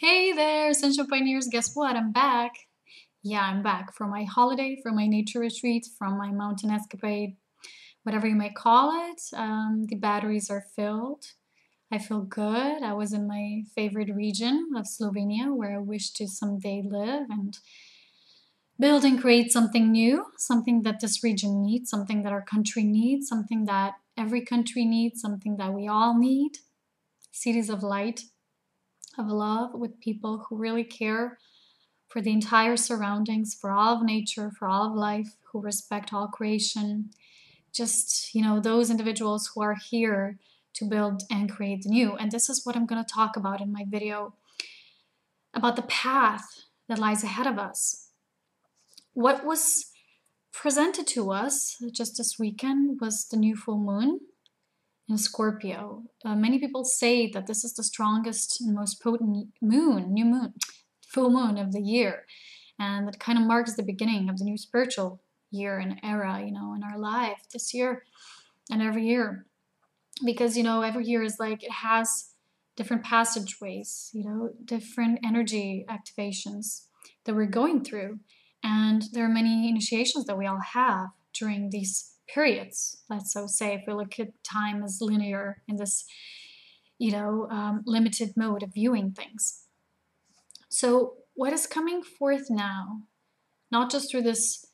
Hey there, Ascension Pioneers. Guess what? I'm back. Yeah, I'm back from my holiday, from my nature retreat, from my mountain escapade, whatever you may call it. The batteries are filled. I feel good. I was in my favorite region of Slovenia where I wish to someday live and build and create something new, something that this region needs, something that our country needs, something that every country needs, something that we all need. Cities of light, of love, with people who really care for the entire surroundings, for all of nature, for all of life, who respect all creation. Just, those individuals who are here to build and create the new. And this is what I'm going to talk about in my video about the path that lies ahead of us. What was presented to us just this weekend was the new full moon in Scorpio. Many people say that this is the strongest and most potent full moon of the year. And that kind of marks the beginning of the new spiritual year and era, in our life this year and every year. Because, every year is like, it has different passageways, different energy activations that we're going through. And there are many initiations that we all have during these periods. Let's so say, if we look at time as linear in this, limited mode of viewing things. So what is coming forth now, not just through this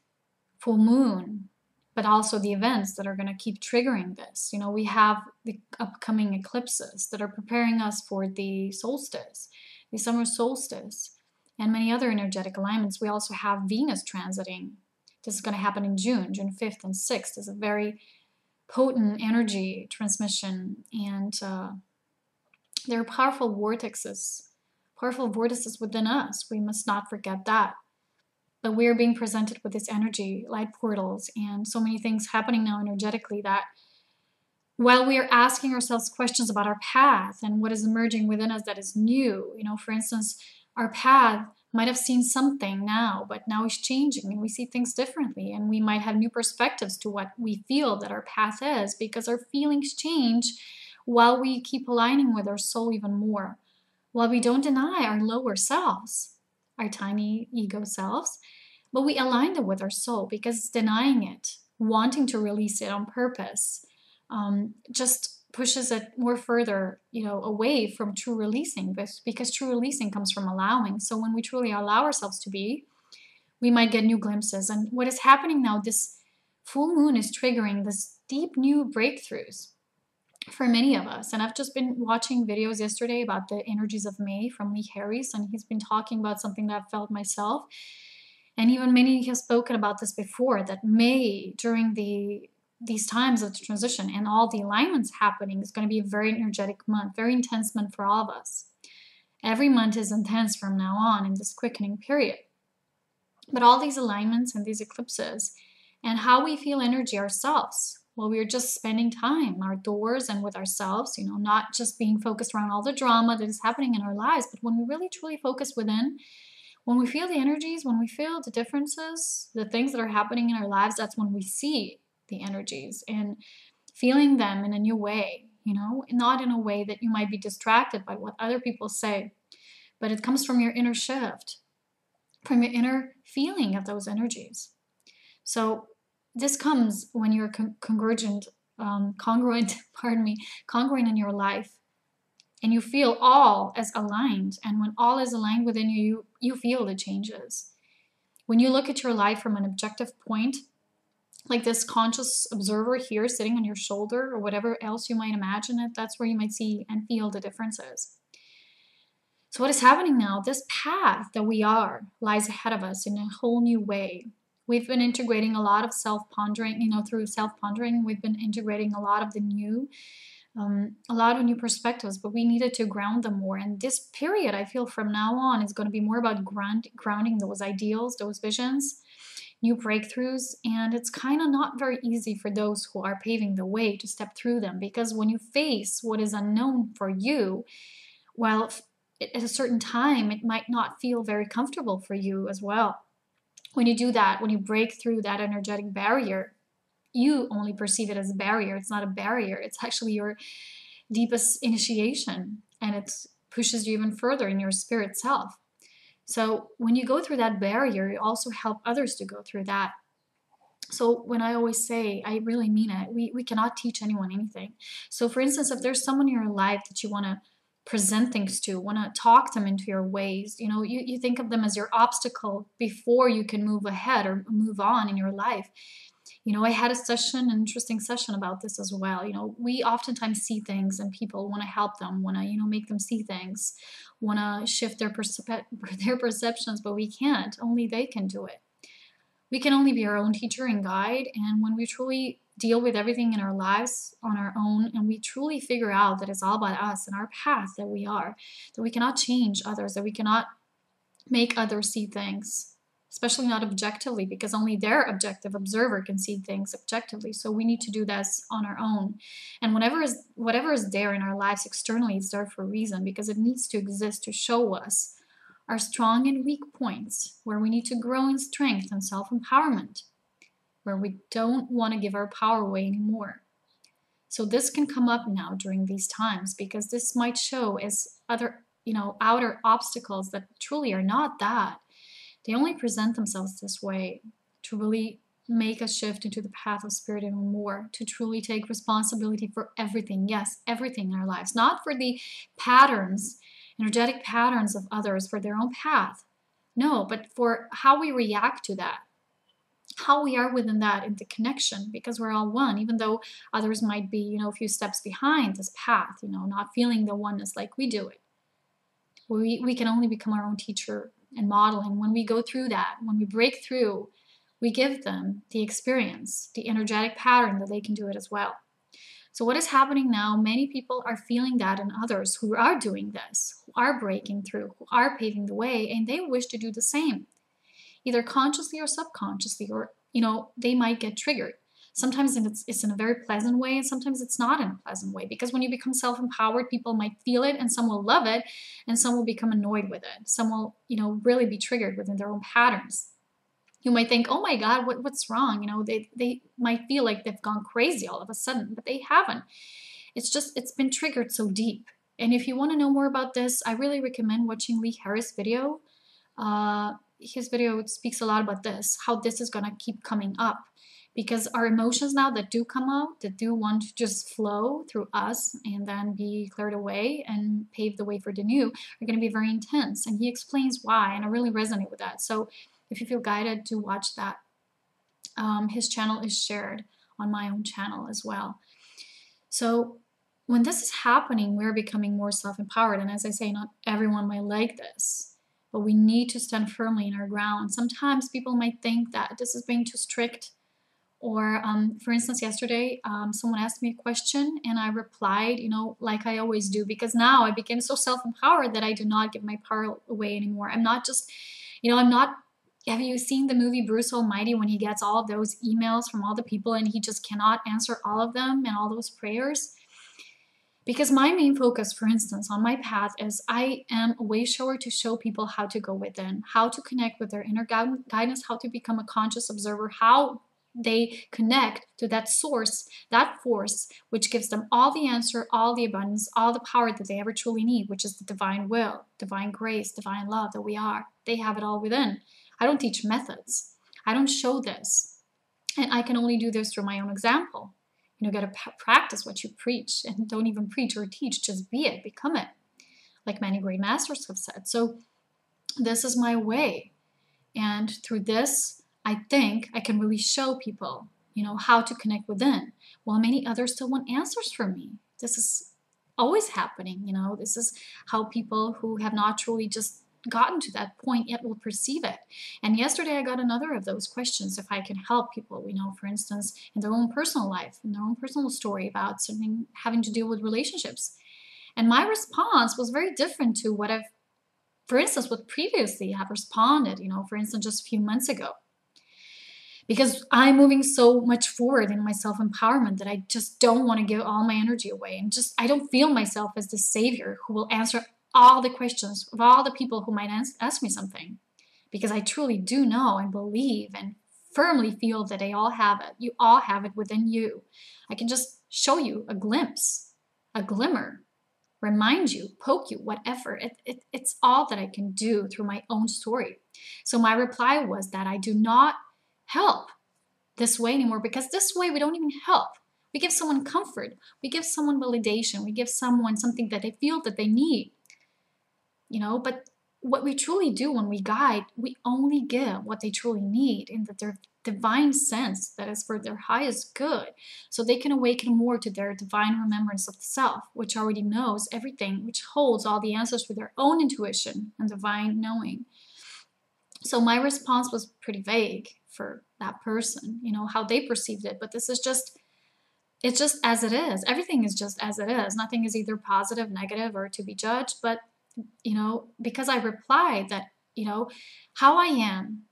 full moon, but also the events that are going to keep triggering this. We have the upcoming eclipses that are preparing us for the solstice, the summer solstice, and many other energetic alignments. We also have Venus transiting. This is going to happen in June 5th and 6th. It's a very potent energy transmission, and there are powerful vortices within us. We must not forget that. But we are being presented with this energy, light portals, and so many things happening now energetically that while we are asking ourselves questions about our path and what is emerging within us that is new, for instance, our path might have seen something now, but now it's changing and we see things differently, and we might have new perspectives to what we feel that our path is, because our feelings change while we keep aligning with our soul even more, while we don't deny our lower selves, our tiny ego selves, but we align them with our soul, because denying it, wanting to release it on purpose, just pushes it more further, away from true releasing, because true releasing comes from allowing. So when we truly allow ourselves to be, we might get new glimpses. And what is happening now, this full moon is triggering this deep new breakthroughs for many of us. And I've just been watching videos yesterday about the energies of May from Lee Harris, and he's been talking about something that I've felt myself. And even many have spoken about this before, that May, during these times of the transition and all the alignments happening, is going to be a very energetic month, very intense month for all of us. Every month is intense from now on in this quickening period. But all these alignments and these eclipses and how we feel energy ourselves, well, we're just spending time outdoors and with ourselves, not just being focused around all the drama that is happening in our lives, but when we really truly focus within, when we feel the energies, when we feel the differences, the things that are happening in our lives, that's when we see the energies and feeling them in a new way, not in a way that you might be distracted by what other people say, but it comes from your inner shift, from your inner feeling of those energies. So this comes when you're congruent in your life, and you feel all as aligned. And when all is aligned within you, you feel the changes. When you look at your life from an objective point, like this conscious observer here sitting on your shoulder, or whatever else you might imagine it, that's where you might see and feel the differences. So what is happening now, this path that we are lies ahead of us in a whole new way. We've been integrating a lot of self-pondering, through self-pondering, we've been integrating a lot of the new, a lot of new perspectives, but we needed to ground them more. And this period, I feel from now on, is going to be more about grounding those ideals, those visions, new breakthroughs. And it's kind of not very easy for those who are paving the way to step through them, because when you face what is unknown for you, well, at a certain time, it might not feel very comfortable for you as well. When you do that, when you break through that energetic barrier, you only perceive it as a barrier. It's not a barrier. It's actually your deepest initiation. And it's pushes you even further in your spirit self. So when you go through that barrier, you also help others to go through that. So when I always say, I really mean it, we cannot teach anyone anything. So for instance, if there's someone in your life that you want to present things to, want to talk them into your ways, you know, you think of them as your obstacle before you can move ahead or move on in your life. You know, I had an interesting session about this as well. You know, we oftentimes see things and people want to help them, want to, you know, make them see things, want to shift their perceptions, but we can't. Only they can do it. We can only be our own teacher and guide. And when we truly deal with everything in our lives on our own, and we truly figure out that it's all about us and our path that we are, that we cannot change others, that we cannot make others see things, especially not objectively, because only their objective observer can see things objectively. So we need to do this on our own. And whatever is there in our lives externally, it's there for a reason, because it needs to exist to show us our strong and weak points, where we need to grow in strength and self-empowerment, where we don't want to give our power away anymore. So this can come up now during these times, because this might show as other, you know, outer obstacles that truly are not that. They only present themselves this way to really make a shift into the path of spirit even more, to truly take responsibility for everything. Yes, everything in our lives, not for the patterns, energetic patterns of others for their own path. No, but for how we react to that, how we are within that in the connection, because we're all one, even though others might be, you know, a few steps behind this path, you know, not feeling the oneness like we do it. We can only become our own teacher and model. And when we go through that, when we break through, we give them the experience, the energetic pattern that they can do it as well. So what is happening now, many people are feeling that in others who are doing this, who are breaking through, who are paving the way, and they wish to do the same, either consciously or subconsciously, or, you know, they might get triggered. Sometimes it's in a very pleasant way, and sometimes it's not in a pleasant way, because when you become self-empowered, people might feel it, and some will love it, and some will become annoyed with it. Some will, you know, really be triggered within their own patterns. You might think, oh my God, what's wrong? You know, they might feel like they've gone crazy all of a sudden, but they haven't. It's just, it's been triggered so deep. And if you want to know more about this, I really recommend watching Lee Harris' video. His video speaks a lot about this, how this is going to keep coming up. Because our emotions now that do come out, that do want to just flow through us and then be cleared away and pave the way for the new, are going to be very intense. And he explains why, and I really resonate with that. So if you feel guided to watch that, his channel is shared on my own channel as well. So when this is happening, we're becoming more self-empowered. And as I say, not everyone might like this, but we need to stand firmly in our ground. Sometimes people might think that this is being too strict. Or, for instance, yesterday, someone asked me a question and I replied, you know, like I always do, because now I became so self-empowered that I do not give my power away anymore. I'm not just, you know, I'm not. Have you seen the movie Bruce Almighty, when he gets all of those emails from all the people and he just cannot answer all of them and all those prayers? Because my main focus, for instance, on my path is I am a way shower to show people how to go within, how to connect with their inner guidance, how to become a conscious observer, how they connect to that source, that force, which gives them all the answer, all the abundance, all the power that they ever truly need, which is the divine will, divine grace, divine love that we are. They have it all within. I don't teach methods. I don't show this. And I can only do this through my own example. You know, got to practice what you preach, and don't even preach or teach, just be it, become it, like many great masters have said. So this is my way. And through this, I think I can really show people, you know, how to connect within, while many others still want answers from me. This is always happening, you know. This is how people who have not truly just gotten to that point yet will perceive it. And yesterday I got another of those questions, if I can help people, you know, for instance, in their own personal life, in their own personal story about something having to deal with relationships. And my response was very different to what I've, for instance, what previously have responded, you know, for instance, just a few months ago. Because I'm moving so much forward in my self-empowerment that I just don't want to give all my energy away. And just, I don't feel myself as the savior who will answer all the questions of all the people who might ask me something. Because I truly do know and believe and firmly feel that they all have it. You all have it within you. I can just show you a glimpse, a glimmer remind you, poke you, whatever. It's all that I can do through my own story. So my reply was that I do not help this way anymore, because this way we don't even help. We give someone comfort. We give someone validation. We give someone something that they feel that they need. But what we truly do when we guide, we only give what they truly need in their divine sense that is for their highest good, so they can awaken more to their divine remembrance of the self, which already knows everything, which holds all the answers for their own intuition and divine knowing. So my response was pretty vague for that person, how they perceived it. But it's just as it is. Everything is just as it is. Nothing is either positive, negative, or to be judged. But, because I replied that, how I am,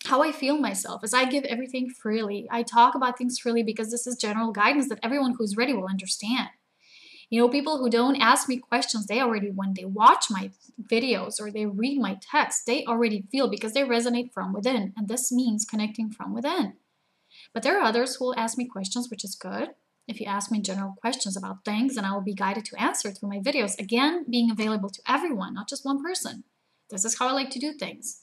how I feel myself, as I give everything freely. I talk about things freely because this is general guidance that everyone who's ready will understand. People who don't ask me questions, they already, when they watch my videos or they read my text, they already feel, because they resonate from within. And this means connecting from within. But there are others who will ask me questions, which is good. If you ask me general questions about things, then I will be guided to answer through my videos. Again, being available to everyone, not just one person. This is how I like to do things.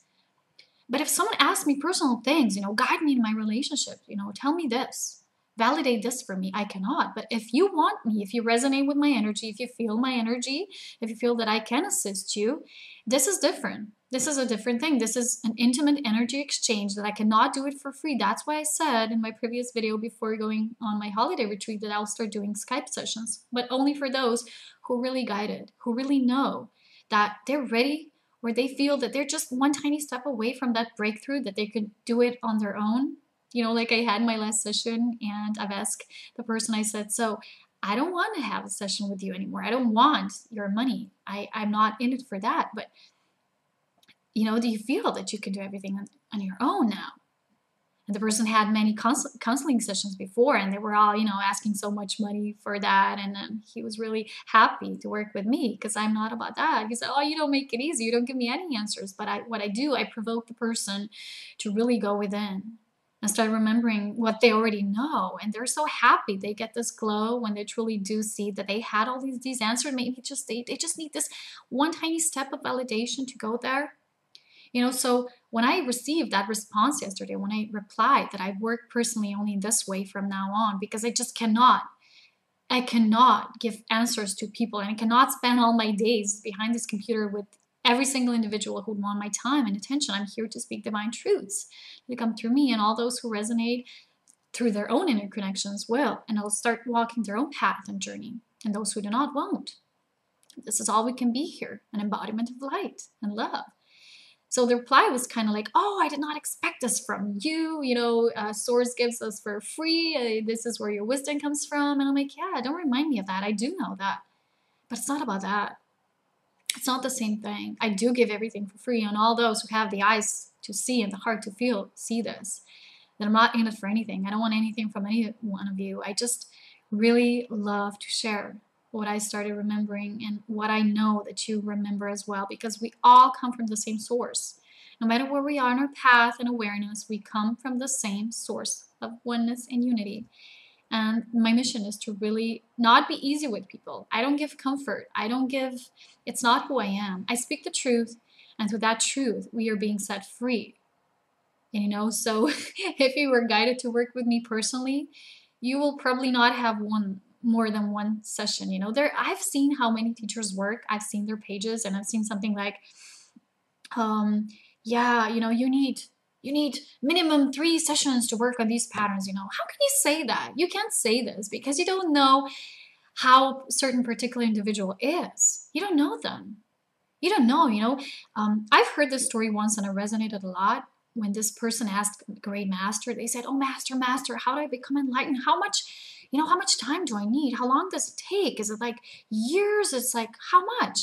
But if someone asks me personal things, guide me in my relationship, tell me this, validate this for me, I cannot. But if you want me, if you resonate with my energy, if you feel my energy, if you feel that I can assist you, this is different. This is a different thing. This is an intimate energy exchange that I cannot do it for free. That's why I said in my previous video before going on my holiday retreat that I'll start doing Skype sessions, but only for those who are really guided, who really know that they're ready, or they feel that they're just one tiny step away from that breakthrough, that they could do it on their own. Like I had my last session, and I've asked the person, I said, so I don't want to have a session with you anymore. I don't want your money. I'm not in it for that. But do you feel that you can do everything on your own now? And the person had many counseling sessions before, and they were all, asking so much money for that. And then he was really happy to work with me, because I'm not about that. He said, oh, you don't make it easy. You don't give me any answers. But what I do, I provoke the person to really go within and start remembering what they already know. And they're so happy. They get this glow when they truly do see that they had all these answers. Maybe they just need this one tiny step of validation to go there. So when I received that response yesterday, when I replied that I work personally only this way from now on, because I cannot give answers to people, and I cannot spend all my days behind this computer with every single individual who would want my time and attention. I'm here to speak divine truths that come through me, and all those who resonate through their own inner connections will, and they'll start walking their own path and journey, and those who do not won't. This is all we can be here, an embodiment of light and love. So the reply was kind of like, oh, I did not expect this from you. Source gives us for free. This is where your wisdom comes from. And I'm like, yeah, don't remind me of that. I do know that. But it's not about that. It's not the same thing. I do give everything for free. And all those who have the eyes to see and the heart to feel, see this. That I'm not in it for anything. I don't want anything from any one of you. I just really love to share what I started remembering, and what I know that you remember as well, because we all come from the same source. No matter where we are in our path and awareness, we come from the same source of oneness and unity. And my mission is to really not be easy with people. I don't give comfort. It's not who I am. I speak the truth, and through that truth, we are being set free. And so if you were guided to work with me personally, you will probably not have more than one session. I've seen how many teachers work. I've seen their pages, and I've seen something like, you need minimum 3 sessions to work on these patterns. How can you say that? You can't say this because you don't know how certain particular individual is. You don't know them. You don't know, I've heard this story once, and it resonated a lot. When this person asked the great master, they said, oh, master, how do I become enlightened? How much time do I need? How long does it take? Is it like years? It's like, how much?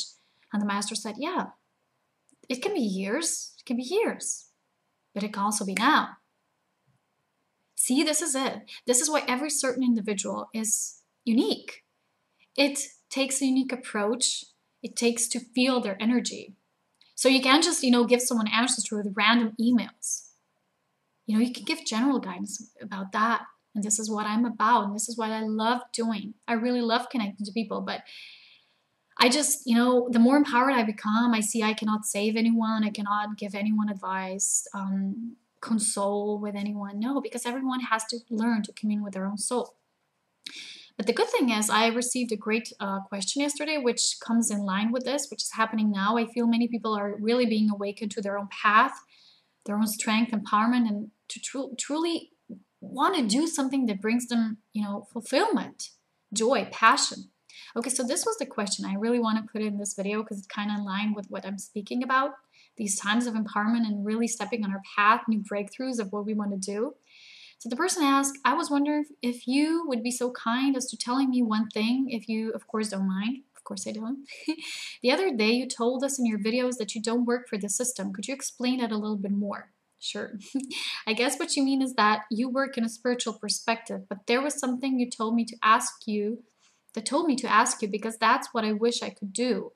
And the master said, yeah, it can be years. It can be years. But it can also be now. See, this is it. This is why every certain individual is unique. It takes a unique approach. It takes to feel their energy. So you can't just, give someone answers to random emails. You can give general guidance about that. And this is what I'm about. And this is what I love doing. I really love connecting to people. But I just, you know, the more empowered I become, I see I cannot save anyone. I cannot give anyone advice, console with anyone. No, because everyone has to learn to commune with their own soul. But the good thing is I received a great question yesterday, which comes in line with this, which is happening now. I feel many people are really being awakened to their own path, their own strength, empowerment, and to truly want to do something that brings them, you know, fulfillment, joy, passion. Okay, so this was the question. I really want to put it in this video because it's kind of in line with what I'm speaking about. These times of empowerment and really stepping on our path, new breakthroughs of what we want to do. So the person asked, I was wondering if you would be so kind as to telling me one thing, if you, of course, don't mind. Of course I don't. The other day you told us in your videos that you don't work for the system. Could you explain that a little bit more? Sure. I guess what you mean is that you work in a spiritual perspective, but there was something you told me to ask you, because that's what I wish I could do.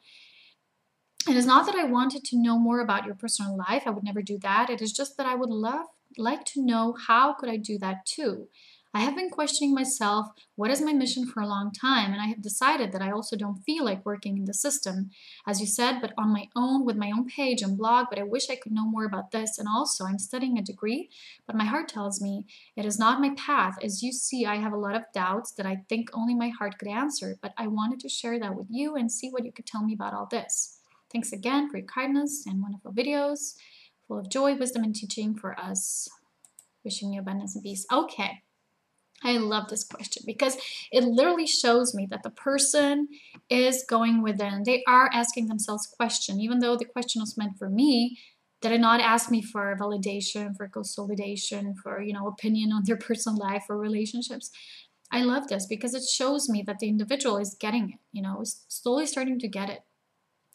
It is not that I wanted to know more about your personal life. I would never do that. It is just that I would like to know how could I do that too. I have been questioning myself, what is my mission, for a long time, and I have decided that I also don't feel like working in the system, as you said, but on my own, with my own page and blog, but I wish I could know more about this. And also I'm studying a degree, but my heart tells me it is not my path. As you see, I have a lot of doubts that I think only my heart could answer, but I wanted to share that with you and see what you could tell me about all this. Thanks again for your kindness and wonderful videos, full of joy, wisdom, and teaching for us. Wishing you abundance and peace. Okay. I love this question because it literally shows me that the person is going within. They are asking themselves questions, even though the question was meant for me. They did not ask me for validation, for consolidation, for, you know, opinion on their personal life or relationships. I love this because it shows me that the individual is getting it, you know, is slowly starting to get it.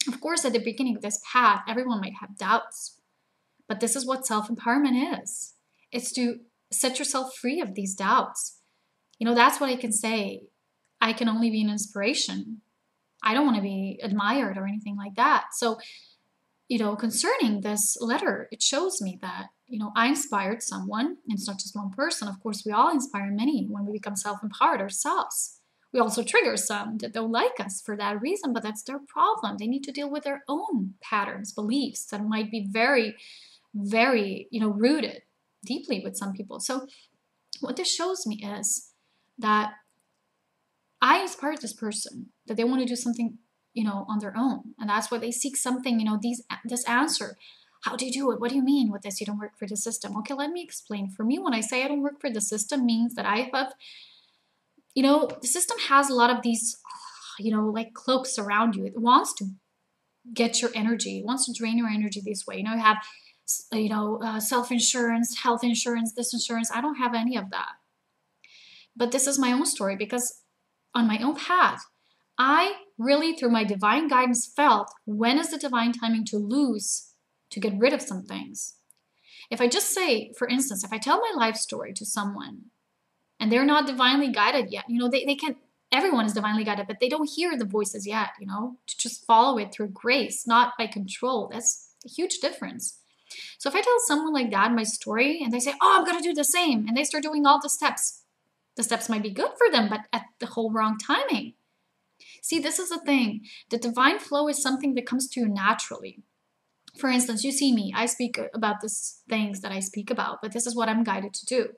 Of course, at the beginning of this path, everyone might have doubts, but this is what self-empowerment is. It's to set yourself free of these doubts. You know, that's what I can say. I can only be an inspiration. I don't want to be admired or anything like that. So, you know, concerning this letter, it shows me that, you know, I inspired someone. And it's not just one person. Of course, we all inspire many when we become self-empowered ourselves. We also trigger some that don't like us for that reason, but that's their problem. They need to deal with their own patterns, beliefs that might be very, very, you know, rooted deeply with some people. So what this shows me is that I inspired this person, that they want to do something, you know, on their own. And that's why they seek something, you know, this answer. How do you do it? What do you mean with this? You don't work for the system. Okay, let me explain. For me, when I say I don't work for the system, means that I have, you know, the system has a lot of these, you know, like cloaks around you. It wants to get your energy. It wants to drain your energy this way. You know, you have, you know, self-insurance, health insurance, this insurance. I don't have any of that. But this is my own story because on my own path, I really, through my divine guidance, felt when is the divine timing to get rid of some things. If I just say, for instance, if I tell my life story to someone and they're not divinely guided yet, you know, they can't, everyone is divinely guided, but they don't hear the voices yet, you know, to just follow it through grace, not by control. That's a huge difference. So if I tell someone like that my story and they say, oh, I'm going to do the same, and they start doing all the steps might be good for them, but at the whole wrong timing. See, this is the thing. The divine flow is something that comes to you naturally. For instance, you see me, I speak about these things that I speak about, but this is what I'm guided to do.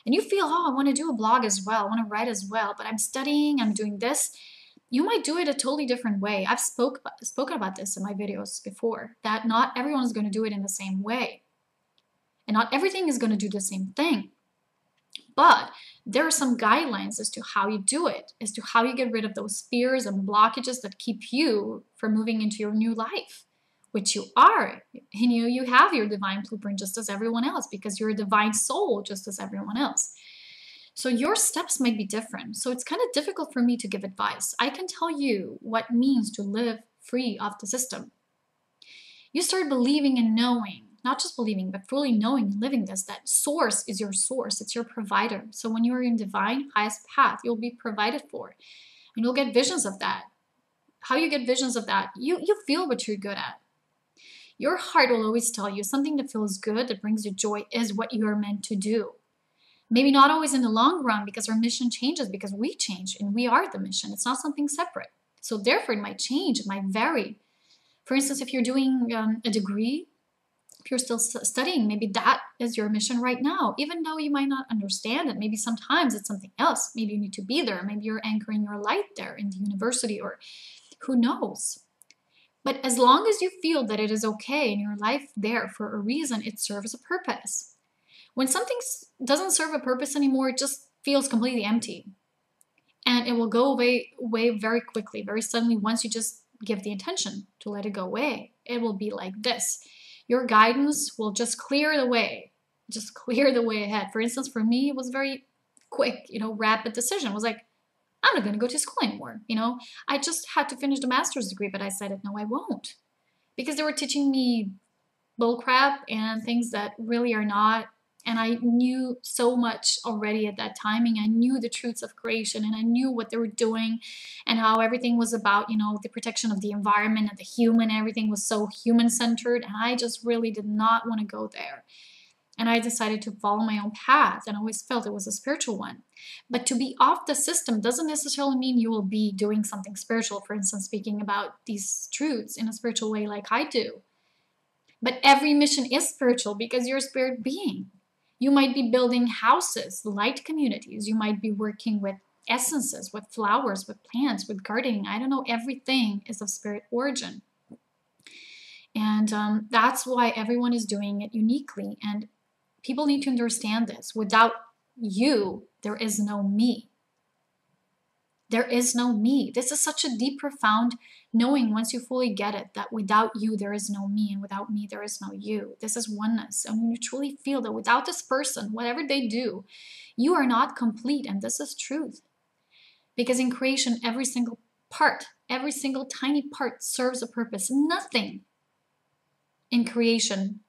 And you feel, oh, I want to do a blog as well, I want to write as well, but I'm studying, I'm doing this. You might do it a totally different way. I've spoken about this in my videos before, that not everyone is going to do it in the same way. And not everything is going to do the same thing. But there are some guidelines as to how you do it, as to how you get rid of those fears and blockages that keep you from moving into your new life, which you are. And you have your divine blueprint just as everyone else, because you're a divine soul just as everyone else. So your steps might be different. So it's kind of difficult for me to give advice. I can tell you what it means to live free of the system. You start believing and knowing, not just believing, but fully knowing and living this, that source is your source. It's your provider. So when you're in divine highest path, you'll be provided for. And you'll get visions of that. How you get visions of that? You feel what you're good at. Your heart will always tell you something that feels good, that brings you joy, is what you are meant to do. Maybe not always in the long run, because our mission changes, because we change and we are the mission. It's not something separate. So therefore, it might change, it might vary. For instance, if you're doing a degree, if you're still studying, maybe that is your mission right now, even though you might not understand it. Maybe sometimes it's something else. Maybe you need to be there. Maybe you're anchoring your light there in the university, or who knows. But as long as you feel that it is okay in your life there for a reason, it serves a purpose. When something doesn't serve a purpose anymore, it just feels completely empty. And it will go away very quickly, very suddenly, once you just give the intention to let it go away. It will be like this. Your guidance will just clear the way ahead. For instance, for me, it was very quick, rapid decision. It was like, I'm not going to go to school anymore. I just had to finish the master's degree, but I said, no, I won't. Because they were teaching me bullcrap and things that really are not. And I knew so much already at that timing. I knew the truths of creation, and I knew what they were doing and how everything was about, the protection of the environment and the human. Everything was so human-centered, and I just really did not want to go there. And I decided to follow my own path, and I always felt it was a spiritual one. But to be off the system doesn't necessarily mean you will be doing something spiritual. For instance, speaking about these truths in a spiritual way like I do. But every mission is spiritual because you're a spirit being. You might be building houses, light communities. You might be working with essences, with flowers, with plants, with gardening. I don't know, everything is of spirit origin. And that's why everyone is doing it uniquely. And people need to understand this. Without you, there is no me. There is no me. This is such a deep, profound knowing once you fully get it, that without you, there is no me, and without me, there is no you. This is oneness. And when you truly feel that without this person, whatever they do, you are not complete, and this is truth. Because in creation, every single part, every single tiny part serves a purpose. Nothing in creation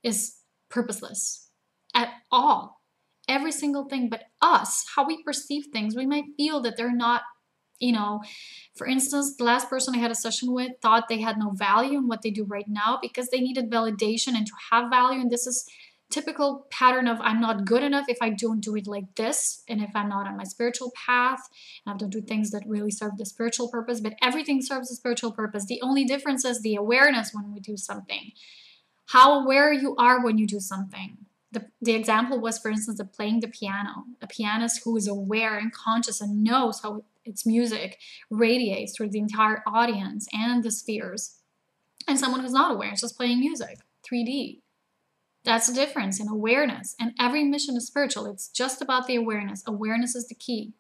is purposeless at all. Every single thing, but us, how we perceive things, we might feel that they're not, for instance, the last person I had a session with thought they had no value in what they do right now because they needed validation and to have value. And this is typical pattern of I'm not good enough if I don't do it like this, and if I'm not on my spiritual path, and I have to do things that really serve the spiritual purpose. But everything serves a spiritual purpose. The only difference is the awareness when we do something, how aware you are when you do something. The example was, for instance, of playing the piano. A pianist who is aware and conscious and knows how its music radiates through the entire audience and the spheres. And someone who's not aware, is just playing music, 3D. That's the difference in awareness. And every mission is spiritual. It's just about the awareness. Awareness is the key.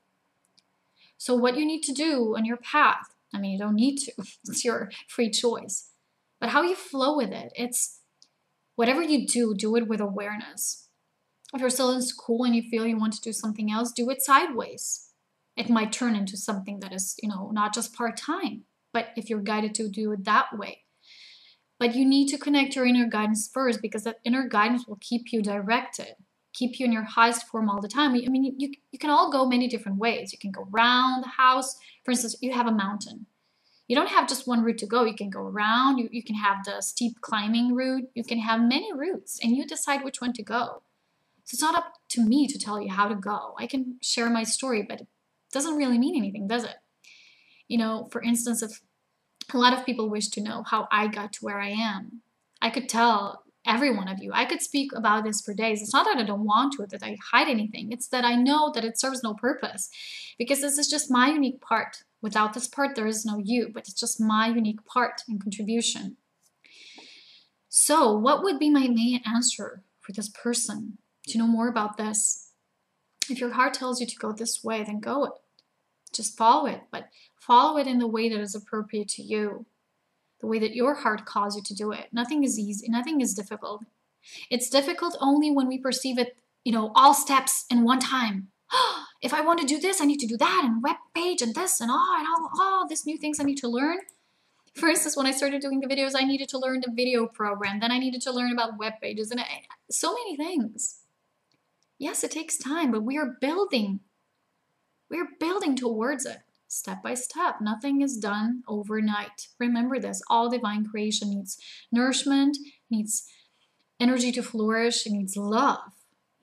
So what you need to do on your path, you don't need to. It's your free choice. But how you flow with it, it's whatever you do, do it with awareness. If you're still in school and you feel you want to do something else, do it sideways. It might turn into something that is, not just part-time, but if you're guided to do it that way. But you need to connect your inner guidance first, because that inner guidance will keep you directed, keep you in your highest form all the time. You can all go many different ways. You can go around the house. For instance, you have a mountain. You don't have just one route to go. You can go around. You can have the steep climbing route. You can have many routes, and you decide which one to go. So it's not up to me to tell you how to go. I can share my story, but it doesn't really mean anything, does it? For instance, if a lot of people wish to know how I got to where I am, I could tell every one of you. I could speak about this for days. It's not that I don't want to, that I hide anything. It's that I know that it serves no purpose, because this is just my unique part. Without this part, there is no you, but it's just my unique part and contribution. So what would be my main answer for this person to know more about this? If your heart tells you to go this way, then go it. Just follow it, but follow it in the way that is appropriate to you, the way that your heart calls you to do it. Nothing is easy. Nothing is difficult. It's difficult only when we perceive it, all steps in one time. If I want to do this, I need to do that, and web page, and this, and all these new things I need to learn. For instance, when I started doing the videos, I needed to learn the video program. Then I needed to learn about web pages, and so many things. Yes, it takes time, but we are building. We are building towards it, step by step. Nothing is done overnight. Remember this. All divine creation needs nourishment, needs energy to flourish, it needs love.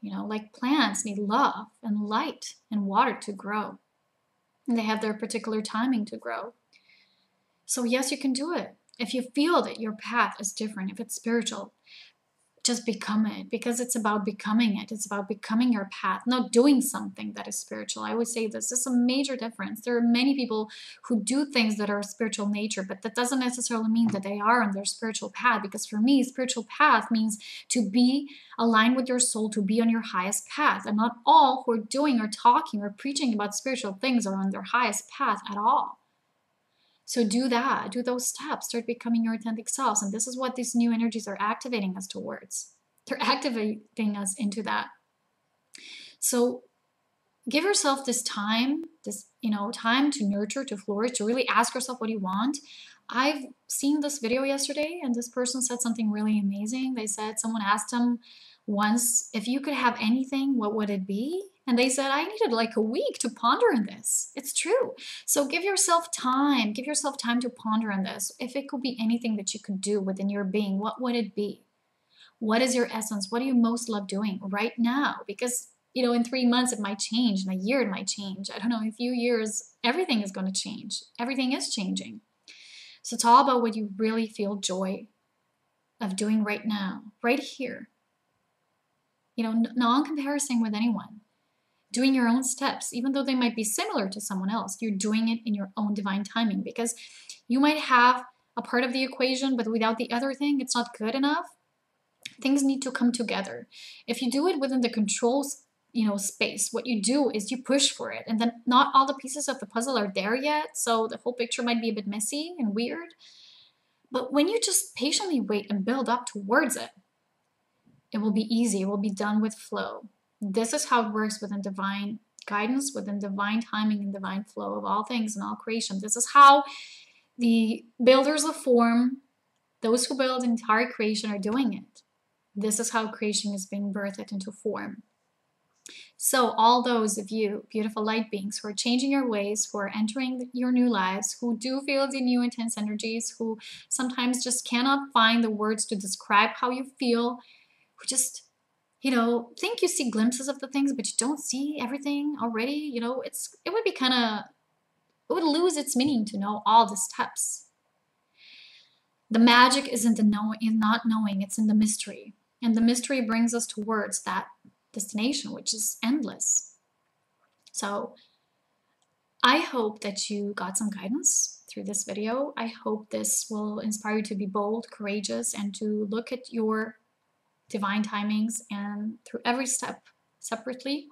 Like plants need love and light and water to grow. And they have their particular timing to grow. So yes, you can do it. If you feel that your path is different, if it's spiritual, just become it, because it's about becoming it. It's about becoming your path, not doing something that is spiritual. I always say this is a major difference. There are many people who do things that are spiritual nature, but that doesn't necessarily mean that they are on their spiritual path. Because for me, spiritual path means to be aligned with your soul, to be on your highest path. And not all who are doing or talking or preaching about spiritual things are on their highest path at all. So do that, do those steps, start becoming your authentic selves. And this is what these new energies are activating us towards. They're activating us into that. So give yourself this time, time to nurture, to flourish, to really ask yourself what you want. I've seen this video yesterday, and this person said something really amazing. They said someone asked them once, if you could have anything, what would it be? And they said, I needed like a week to ponder on this. It's true. So give yourself time. Give yourself time to ponder on this. If it could be anything that you could do within your being, what would it be? What is your essence? What do you most love doing right now? Because, in 3 months it might change. In a year it might change. I don't know, in a few years, everything is going to change. Everything is changing. So it's all about what you really feel joy of doing right now, right here. Non-comparison with anyone. Doing your own steps, even though they might be similar to someone else, you're doing it in your own divine timing, because you might have a part of the equation, but without the other thing, it's not good enough. Things need to come together. If you do it within the control, space, what you do is you push for it, and then not all the pieces of the puzzle are there yet, so the whole picture might be a bit messy and weird. But when you just patiently wait and build up towards it, it will be easy. It will be done with flow. This is how it works within divine guidance, within divine timing and divine flow of all things and all creation. This is how the builders of form, those who build entire creation, are doing it. This is how creation is being birthed into form. So all those of you, beautiful light beings, who are changing your ways, who are entering your new lives, who do feel the new intense energies, who sometimes just cannot find the words to describe how you feel, who just think you see glimpses of the things, but you don't see everything already. It would lose its meaning to know all the steps. The magic isn't in not knowing, it's in the mystery. And the mystery brings us towards that destination, which is endless. So I hope that you got some guidance through this video. I hope this will inspire you to be bold, courageous, and to look at your divine timings and through every step separately.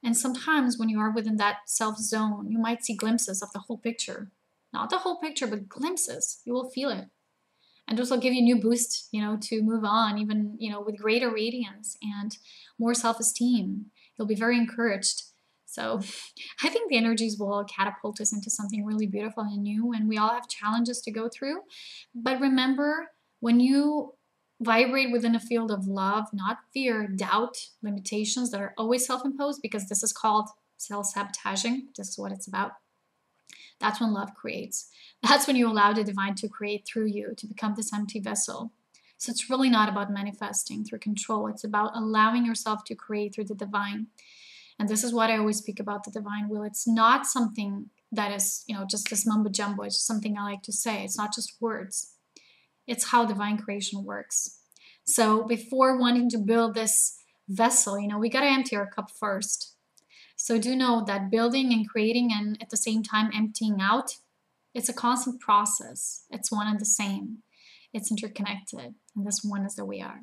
And sometimes when you are within that self zone, you might see glimpses of the whole picture. Not the whole picture, but glimpses. You will feel it. And this will give you a new boost, to move on, even, with greater radiance and more self-esteem. You'll be very encouraged. So I think the energies will catapult us into something really beautiful and new. And we all have challenges to go through. But remember, when you vibrate within a field of love, not fear, doubt, limitations that are always self-imposed, because this is called self-sabotaging. This is what it's about. That's when love creates. That's when you allow the divine to create through you, to become this empty vessel. So it's really not about manifesting through control. It's about allowing yourself to create through the divine. And this is what I always speak about, the divine will. It's not something that is, just this mumbo jumbo. It's something I like to say. It's not just words. It's how divine creation works. So before wanting to build this vessel, we got to empty our cup first. So do know that building and creating and at the same time emptying out, it's a constant process. It's one and the same. It's interconnected. And this one is that we are.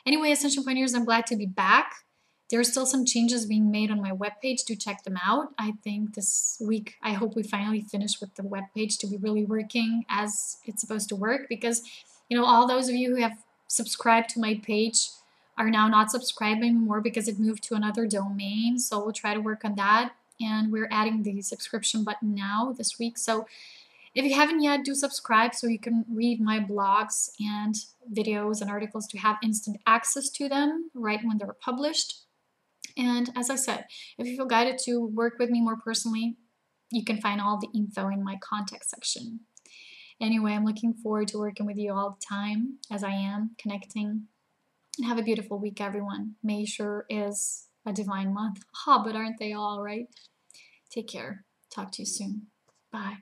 Anyway, Ascension Pioneers, I'm glad to be back. There are still some changes being made on my webpage. Do check them out. I think this week, I hope we finally finish with the webpage to be really working as it's supposed to work, because, all those of you who have subscribed to my page are now not subscribing anymore because it moved to another domain. So we'll try to work on that. And we're adding the subscription button now this week. So if you haven't yet, do subscribe so you can read my blogs and videos and articles to have instant access to them right when they're published. And as I said, if you feel guided to work with me more personally, you can find all the info in my contact section. Anyway, I'm looking forward to working with you all the time, as I am, connecting. And have a beautiful week, everyone. May sure is a divine month. But aren't they all, right? Take care. Talk to you soon. Bye.